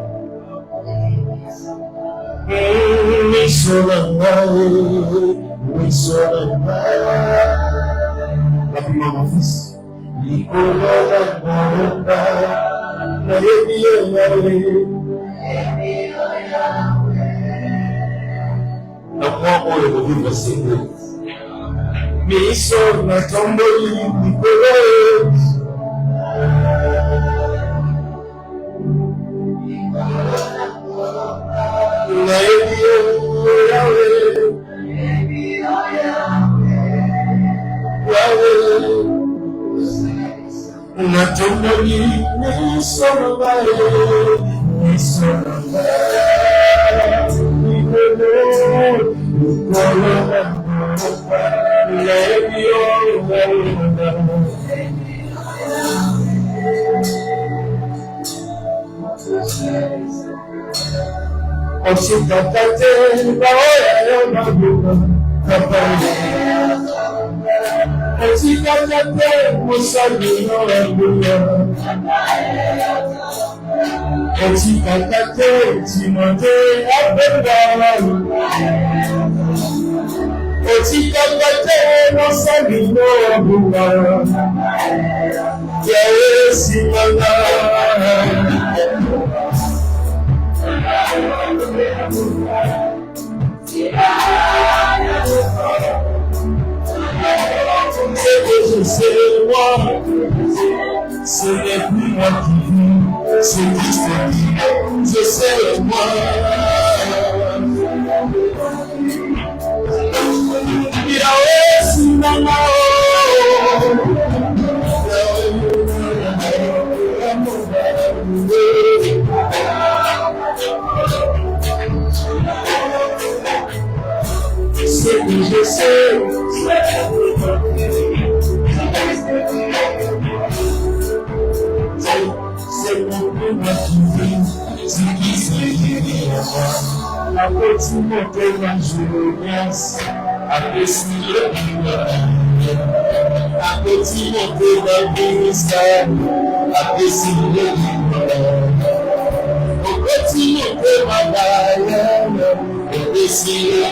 [SPEAKER 1] Rapidement mon fils. Donc moi on le revivre verset 2. Mais ils sont la tomboli Nicolas.
[SPEAKER 2] Ce n'est plus moi qui vis, c'est Christ qui vit, je sais moi. Yahweh, Sinama, ce que je sais, c'est mon moi qui vis, c'est qui vit en moi. La petite montée dans Jérémias, après si le la petite montée dans le ministère, après si le au petit montée dans la après si le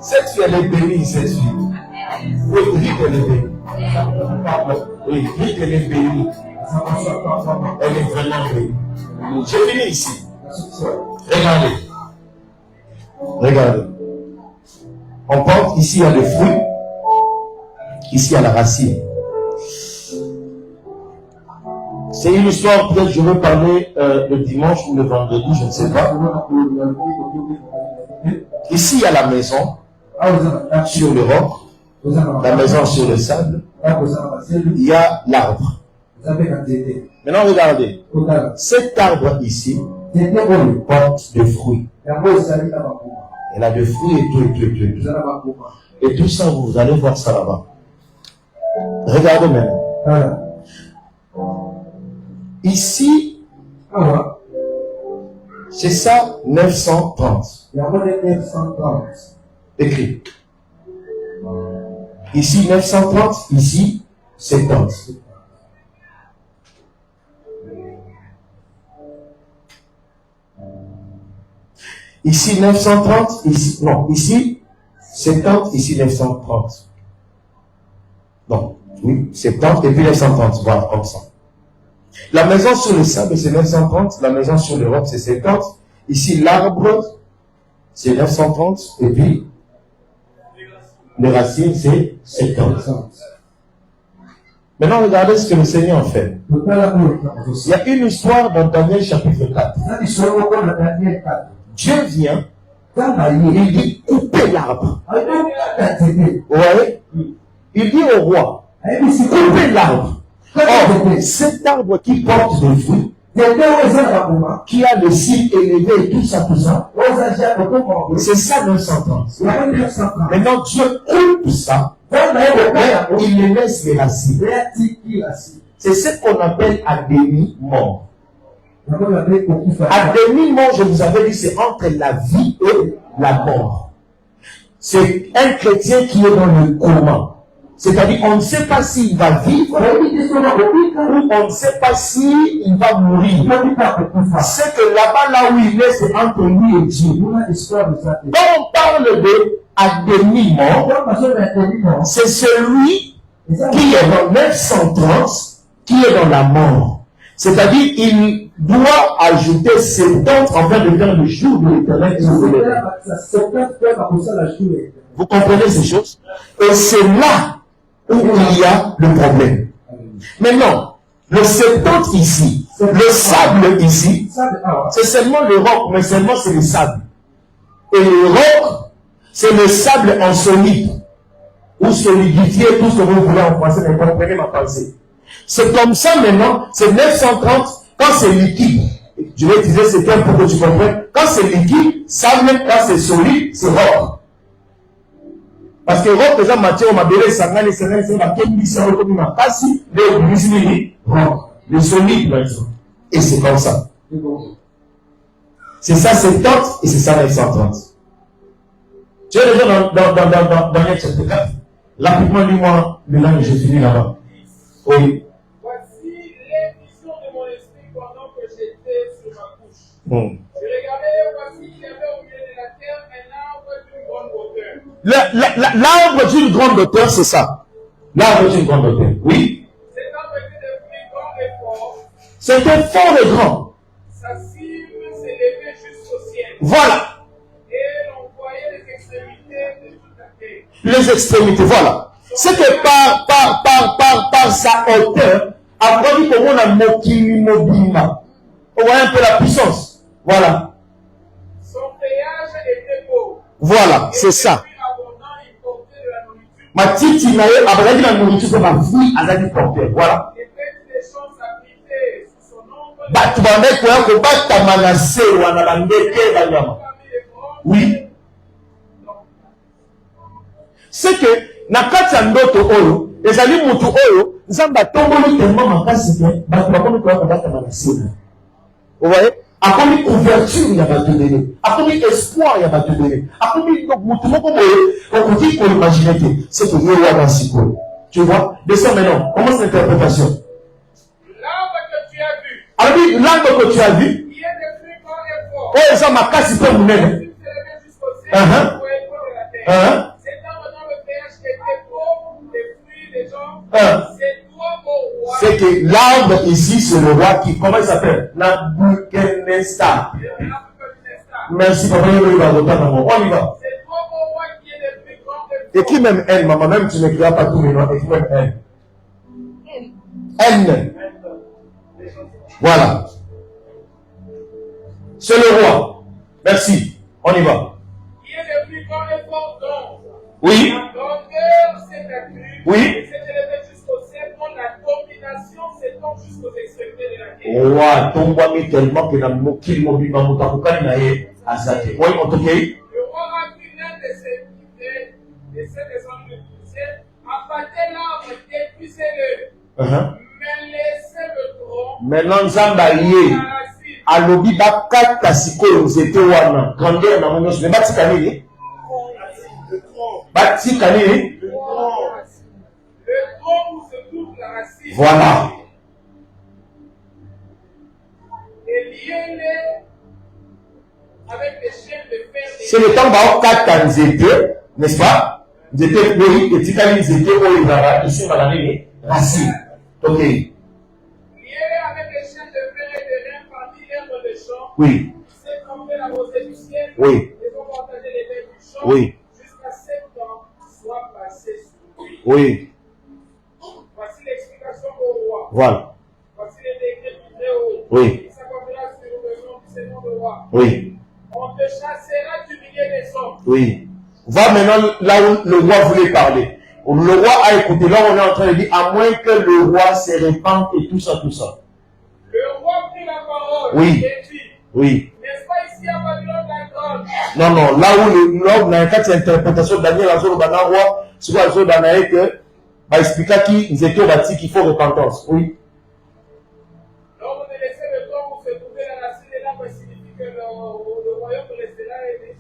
[SPEAKER 1] Cette fille, elle est bénie, cette fille. Oui, oui, elle est bénie. Oui, oui, elle est bénie. Elle est vraiment bénie. J'ai fini ici. Regardez. Regardez. On porte ici, il y a des fruits. Ici, il y a la racine. C'est une histoire, peut-être je veux parler le dimanche ou le vendredi, je ne sais pas. Ici, il y a la maison sur le roc, la maison sur le sable. Il y a l'arbre. Maintenant, regardez. Cet arbre ici porte des fruits. Elle a des fruits et tout. Et tout ça, vous allez voir ça là-bas. Regardez maintenant. Ici, c'est ça 930. Écrit. Ici 930, ici 70. Ici 930, ici, non, ici 70, ici 930. Non, oui, 70 et puis 930, voilà, comme ça. La maison sur le sable, c'est 930, la maison sur le roc, c'est 70. Ici, l'arbre, c'est 930, et puis les racines, c'est 70. Maintenant, regardez ce que le Seigneur fait. Il y a une histoire dans Daniel chapitre 4. Dieu vient, il dit coupez l'arbre. Ouais. Il dit au roi, coupez l'arbre. Or, cet arbre qui porte des fruits, qui a le cil élevé et tout ça, c'est ça notre sentence. Maintenant, Dieu coupe ça, il les laisse les racines. C'est ce qu'on appelle à demi-mort. À demi-mort, je vous avais dit, c'est entre la vie et la mort. C'est un chrétien qui est dans le coma. C'est-à-dire, on ne sait pas s'il va vivre ou on ne sait pas s'il va mourir. C'est que là-bas, là où il est, c'est entre lui et Dieu. Quand on parle de à demi-mort, c'est celui qui est dans 930, qui est dans la mort. C'est-à-dire, il doit ajouter 70 en fin de temps le jour de l'éternel. Vous comprenez ces choses? Et c'est là où il y a le problème. Maintenant, le 70 ici, le sable ici, c'est seulement le roc, mais seulement c'est le sable. Et le roc, c'est le sable en solide, ou solidifié, tout ce que vous voulez en français, mais comprenez ma pensée. C'est comme ça maintenant, c'est 930, quand c'est liquide, je vais utiliser ce terme pour que tu comprennes, quand c'est liquide, sable, quand c'est solide, c'est roc. Parce que roc, déjà, Mathieu, on m'a donné sangane, c'est ma kémissé, on m'a passé, le solide, par exemple. Et c'est comme ça. C'est ça 70 et c'est ça 930. Tu es déjà dans Daniel chapitre 4. Rapidement, lis-moi le langue, je finis là-bas. Oui.
[SPEAKER 2] Voici les visions de mon esprit pendant que j'étais sur ma couche. Je regardais, voici, il y avait au milieu de la terre un arbre d'une grande hauteur.
[SPEAKER 1] L'arbre d'une grande hauteur, c'est ça. L'arbre d'une grande hauteur. Oui.
[SPEAKER 2] Cet arbre était de fruits grands et forts.
[SPEAKER 1] C'était fort et grand.
[SPEAKER 2] Sa cime s'élevait jusqu'au ciel.
[SPEAKER 1] Voilà.
[SPEAKER 2] Et l'on voyait les extrémités de toute la terre.
[SPEAKER 1] Les extrémités, voilà. C'est que par sa hauteur, après comment on a mokili mobima. On voit un peu la puissance. Voilà.
[SPEAKER 2] Son feuillage était beau.
[SPEAKER 1] Voilà, c'est ça. Ma titi nae abadi la nourriture pour ma vie azali porteur. Voilà. Batu bande kwa ko bata manase wana bandeke banyama. Oui. C'est que na kati ya ndoto oyo ezali mutu oyo nzamba tomboli tellement makasi ke batu bakomi kwa bata manase. Vous voyez? Akomi couverture ya batu bene, akomi espoir ya batu bene, akomi mutu moko boye okoki ko imaginer que c'est que yewa na siko. Tu vois? Descends maintenant. Commence l'interprétation.
[SPEAKER 2] L'arbre que tu as vu.
[SPEAKER 1] Alors oui, l'arbre que tu as vu.
[SPEAKER 2] Il est de fruits grands et forts.
[SPEAKER 1] Oh, ça m'a cassé pour nous-mêmes. C'est que l'arbre ici, c'est le roi qui, comment il s'appelle? Nabuchodonosor. Merci, papa, on y va. Et qui même elle, maman, même tu n'écriras pas tous mes noms, et qui même elle. Elle. Voilà. C'est le roi. Merci. On y va. Oui. Oui. Ouah, tombe mais tellement que la mokil mobile mamuta kokani na ye azate. Oui, on te dit.
[SPEAKER 2] Le roi a pris l'un de ses descendants de poussière, abattait l'arbre, détruisait-le, mais laissait le tronc.
[SPEAKER 1] Maintenant, Nzamba yé. Alobi bakata sikoyo nzete wana. Grandeur na monyo. Mais batika nini? Batika nini?
[SPEAKER 2] Le tronc où se trouve la racine.
[SPEAKER 1] Voilà.
[SPEAKER 2] Avec des chaînes de fer.
[SPEAKER 1] C'est le temps où kata nzete, n'est-ce pas? Nzete oui, et tikali nzete oyo baba ici malani racine. OK.
[SPEAKER 2] Lié avec des chaînes de fer et de reins parmi l'herbe des champs.
[SPEAKER 1] Oui.
[SPEAKER 2] C'est comme la rosée du ciel.
[SPEAKER 1] Oui.
[SPEAKER 2] Ils vont partager les verts du champ.
[SPEAKER 1] Oui.
[SPEAKER 2] Jusqu'à 7 ans soit passé sur lui.
[SPEAKER 1] Oui.
[SPEAKER 2] Voici l'explication au roi.
[SPEAKER 1] Voilà.
[SPEAKER 2] Voici les décrets du Très-Haut.
[SPEAKER 1] Oui.
[SPEAKER 2] Il s'accordera sur le nom du Seigneur le roi.
[SPEAKER 1] Oui.
[SPEAKER 2] On te chassera du milieu des hommes.
[SPEAKER 1] Oui. Va maintenant là où le roi voulait parler. Le roi a écouté. Là, on est en train de dire, à moins que le roi se répande et tout ça, tout ça.
[SPEAKER 2] Le roi prit la parole.
[SPEAKER 1] Oui.
[SPEAKER 2] Et dit,
[SPEAKER 1] oui.
[SPEAKER 2] N'est-ce pas ici à Babylone la grande?
[SPEAKER 1] Non, non. Là où on a une interprétation de Daniel, à Zoro Bana roi, c'est quoi Zoro Bana que, bah, expliqua qu'ils étaient au bâti qu'il faut repentance. Oui.
[SPEAKER 2] L'ordre de laisser le temps où se trouvait la racine des larmes signifie que le royaume restera aidé.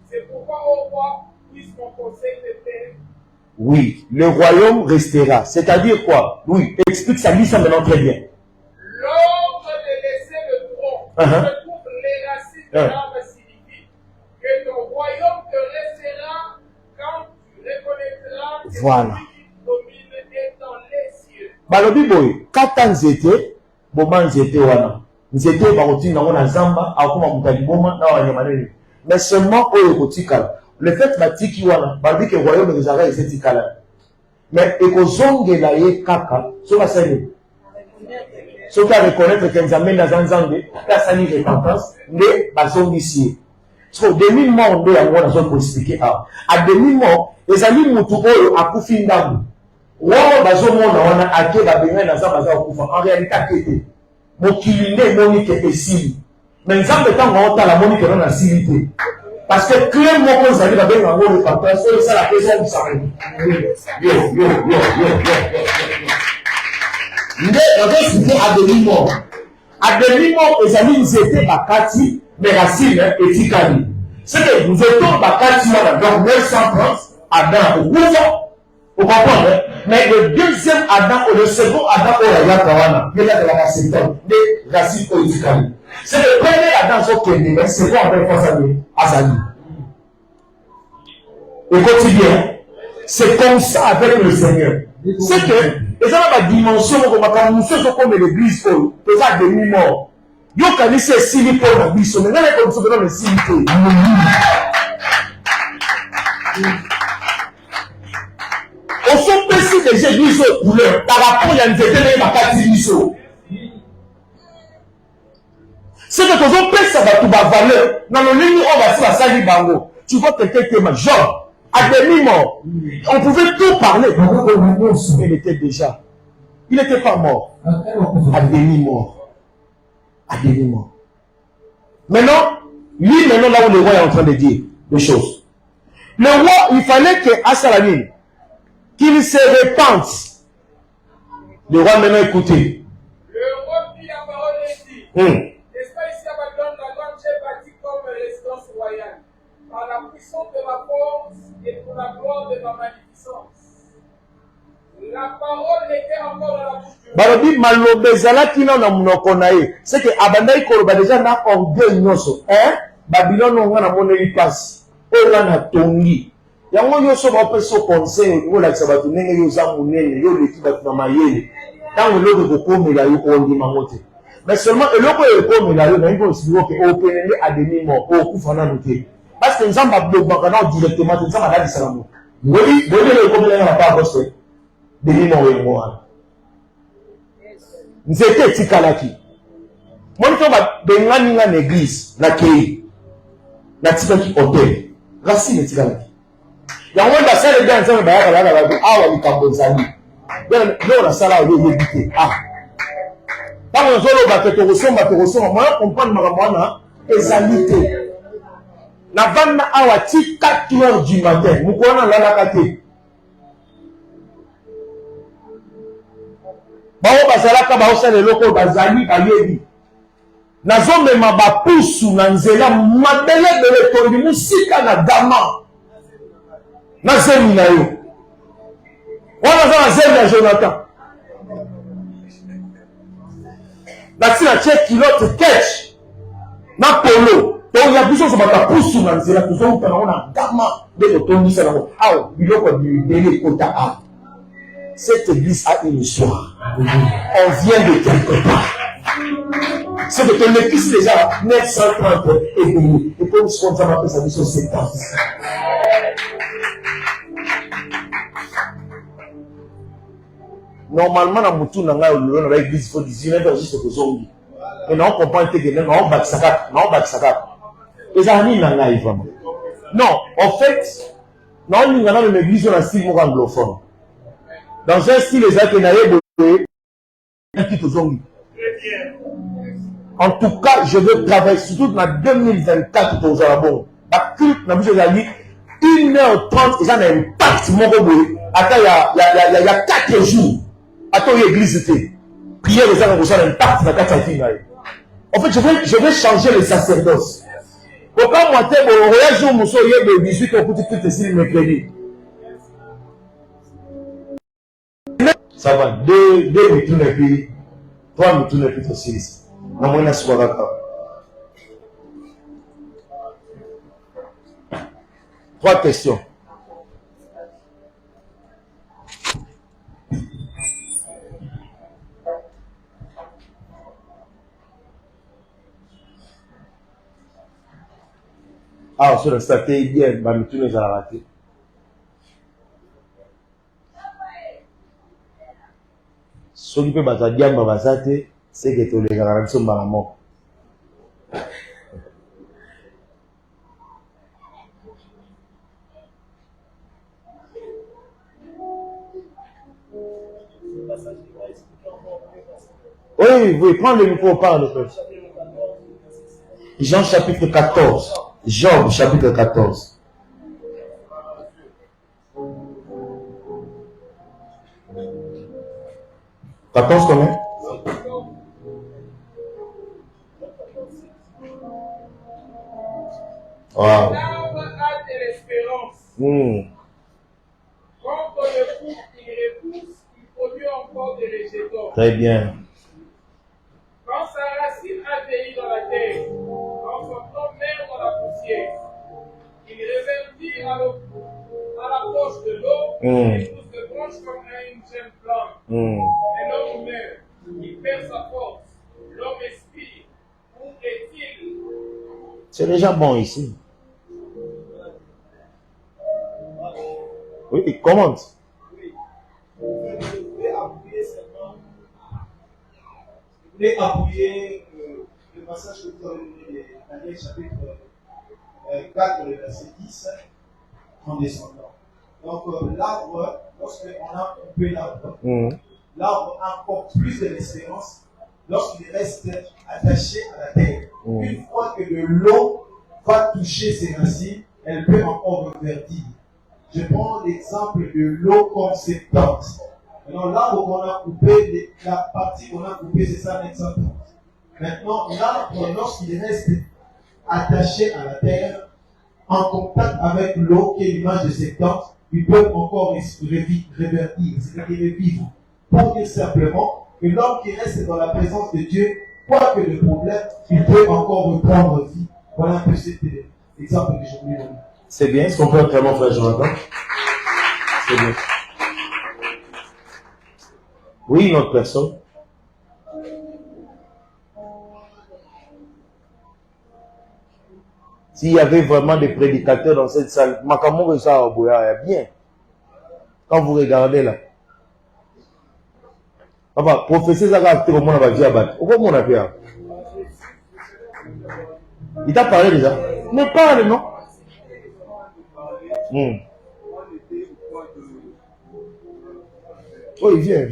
[SPEAKER 2] C'est pourquoi, ô roi, puisse mon conseil te faire.
[SPEAKER 1] Oui, le royaume restera. C'est-à-dire quoi? Oui, explique ça, lis ça maintenant très bien.
[SPEAKER 2] L'ordre de laisser le trône, je trouve les racines de l'arbre signifie que ton royaume te restera quand tu reconnaîtras que
[SPEAKER 1] voilà.
[SPEAKER 2] celui qui domine est dans les cieux.
[SPEAKER 1] Balobi boy, kata nzete, boma nzete wana. Nzete bakoti nango na zamba, akoma mutali boma na wanyamanene. Mais seulement oyo kotikala. Le fait batiki wana, balobi que royaume rezara esetikala. Mais ekozongela ye kaka, so basali. So ka reconnaître que nzambe na zanzambe, ta sali repentance, nde bazongisi. So demi-mort ndo yango na zo expliquer a. A demi-mort, ezali mutu oyo akufi ndambu. Wao bazomona wana ake babenga na zamba za okufa. En réalité akete. Mokili nde moni ke esili. Mais nzambe tango otala moni ke na sili te. Parce que clé moko zali babenga ngo repentance, oyo sala question du salut. Yo. Nde bazosite à demi-mort. À demi-mort ezali nzete bakati mais racine etikali. C'est que nous étions bakati wana donc 930 Adam okufa. Vous comprenez? Mais le deuxième Adam ou le second Adam au Yakawana, il y a de la racine des racines politikales. C'est le premier Adam qui est né, mais c'est quoi avec Azali? Et quotidien, c'est comme ça avec le Seigneur. C'est que, et ça n'a pas dimension, comme nous comme l'église, c'est ça demi-mort. Yo kani c'est sili pour la biso, mais n'est comme ça que le sili. On se précise des églises aux couleurs par rapport à une certaine bakati. C'est que quand on pèse ça va tout bas valeur. Dans le ligne on va faire ça bango. Tu vois quelqu'un qui est major, à demi-mort. On pouvait tout parler. Il était déjà. Il n'était pas mort. À demi-mort. À demi-mort. Maintenant, lui maintenant là où le roi est en train de dire des choses. Le roi, il fallait que Assalamine qu'il se répande. Le roi maintenant écoutez.
[SPEAKER 2] Le roi prit la parole et dit, n'est-ce pas ici à Babylone la grande j'ai bâti comme résidence royale, par la puissance de ma force et pour la gloire de ma magnificence. La parole était encore dans la bouche du roi.
[SPEAKER 1] Balobi malobezala kina na munoko na ye. C'est que abandai koloba déjà na orgueil nyoso. Babylone on na moneli passe. Ola na tongi. Yango yoso ba peso conseil ngo la sabatu nenge yo za munene yo leki ba na mayele. Tango loko kokomela yo ondi mangote. Mais seulement eloko ekomela yo na ngo siwo ke openele a demi mort o kufana noté. Parce que nzamba blobaka na directement nzamba dali salamo. Ngoli le ekomela na pa bosse. Demi mort e moi. Nzete tikalaki. Monito ba bengani na l'église na kei. Na tikaki hôtel. Racine tikalaki. Yango basale bien nzambe bayaka baka awa likambo ezali. Nde nasala oyo yebi te. Ntango nazoloba te tokosomba moya comprendre makambo wana ezali te. Navanda awa ti 4 heures du matin moko wana alalaka te. Bao bazalaka baosala eloko oyo bazali bayebi. Nazomema bapusu na nzela mabelebele tondi mosika na dama. Na zemi na yo. Wana za na zemi ya Jonathan. Na tina check kilote catch. Na polo. To ya biso so bata pusu na nzela tuzo uta na ona dama de tondisa na ko. Aw biloko dele kota a. Cette église a une histoire. On vient de quelque part. C'est que ton église déjà 930 et demi. Et comme ce qu'on appelle sa mission 70. Normalement, dans mon tour, dans l'église, il faut 19 heures juste que zombie. Mais non, on comprend que on bâtit ça. Et ça anime vraiment. Non, en fait, dans l'église, on a un style anglophone. Dans un style, les actes en tout cas, je veux travailler surtout dans 2024 pour bon. La culte, on a besoin d'aller 1h30 et ça a un impact. Attends, il y a 4 jours. Attends, l'église était. Prière, ça a un impact dans 4 jours. En fait, je vais changer le sacerdoce. Pourquoi moi, tu es au voyage où je suis 18 ans pour tout essayer de me créer. Ça va, 2 minutes et puis 3 minutes et puis 6. Non, moi, je suis pas d'accord. 3 questions. Ah, sur le statut, hier, bah, nous tous les avons raté. Ce qui peut battre bien, bah, c'est que tous les gars sont malamment. Oui, prends le micro, parle. Jean chapitre 14. Job chapitre 14. Combien? Wow.
[SPEAKER 2] L'arbre a de l'espérance. Quand le couple il repousse, il produit encore des rejetons.
[SPEAKER 1] Très bien.
[SPEAKER 2] Quand sa racine a vieilli dans la terre, quand son tronc meurt dans la poussière, il révertit à l'approche de l'eau, et pousse de branche comme une jeune plante. Et l'homme meurt, il perd sa force. L'homme expire. Où est-il?
[SPEAKER 1] C'est déjà bon ici. Oui, il commente.
[SPEAKER 3] Oui. Je voulais appuyer seulement. Je voulais appuyer le passage que vous avez donné, Daniel chapitre 4, le verset 10, en descendant. Donc, l'arbre, lorsqu'on a coupé l'arbre, l'arbre a encore plus de l'espérance lorsqu'il reste attaché à la terre. Une fois que de l'eau va toucher ses racines, elle peut encore reverdir. Je prends l'exemple de l'eau comme septante. Maintenant, l'arbre qu'on a coupé, la partie qu'on a coupée, c'est ça l'exemple. Maintenant, l'arbre, lorsqu'il reste attaché à la terre, en contact avec l'eau, qui est l'image de septante, il peut encore reverdir, c'est-à-dire vivre. Pour dire simplement que l'homme qui reste dans la présence de Dieu, quoi que le problème, il peut encore reprendre vie. Voilà un peu cet exemple que je voulais donner.
[SPEAKER 1] C'est bien, est-ce qu'on peut vraiment faire Jonathan? C'est bien. Oui, une autre personne. S'il y avait vraiment des prédicateurs dans cette salle, Makamou ça a bien. Quand vous regardez là. Papa, professeur Zaka, comment on va dire abattre? Comment on a fait? Il t'a parlé déjà? Mais parle, non? Oh, il vient.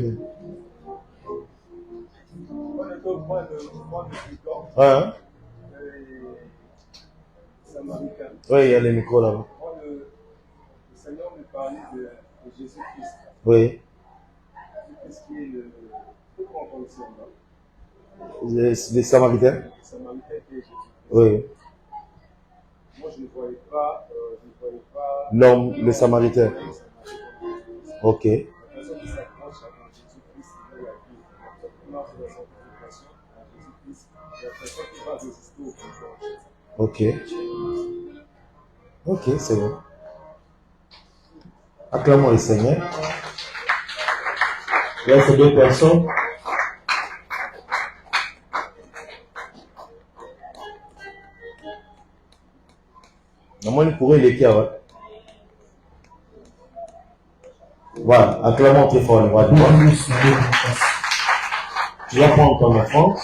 [SPEAKER 1] Hein? Oui, il y a les micros là-bas.
[SPEAKER 4] Le Seigneur me parlait de Jésus-Christ.
[SPEAKER 1] Oui.
[SPEAKER 4] Qu'est-ce qui est le. Pourquoi on parle de
[SPEAKER 1] Les Samaritains?
[SPEAKER 4] Les Samaritains qui est Jésus.
[SPEAKER 1] Oui.
[SPEAKER 4] Moi, je ne voyais pas.
[SPEAKER 1] L'homme, les Samaritains. Ok.
[SPEAKER 4] La personne qui s'approche à Jésus-Christ, il y a qui marche dans sa prédication à Jésus-Christ. La personne qui va résister au pouvoir.
[SPEAKER 1] Ok. Ok, c'est bon. Acclamons le Seigneur. Il y a ces deux personnes. Normalement, il pourrait les faire. Voilà, acclamons très fort le roi du roi. Tu vas prendre ton enfant.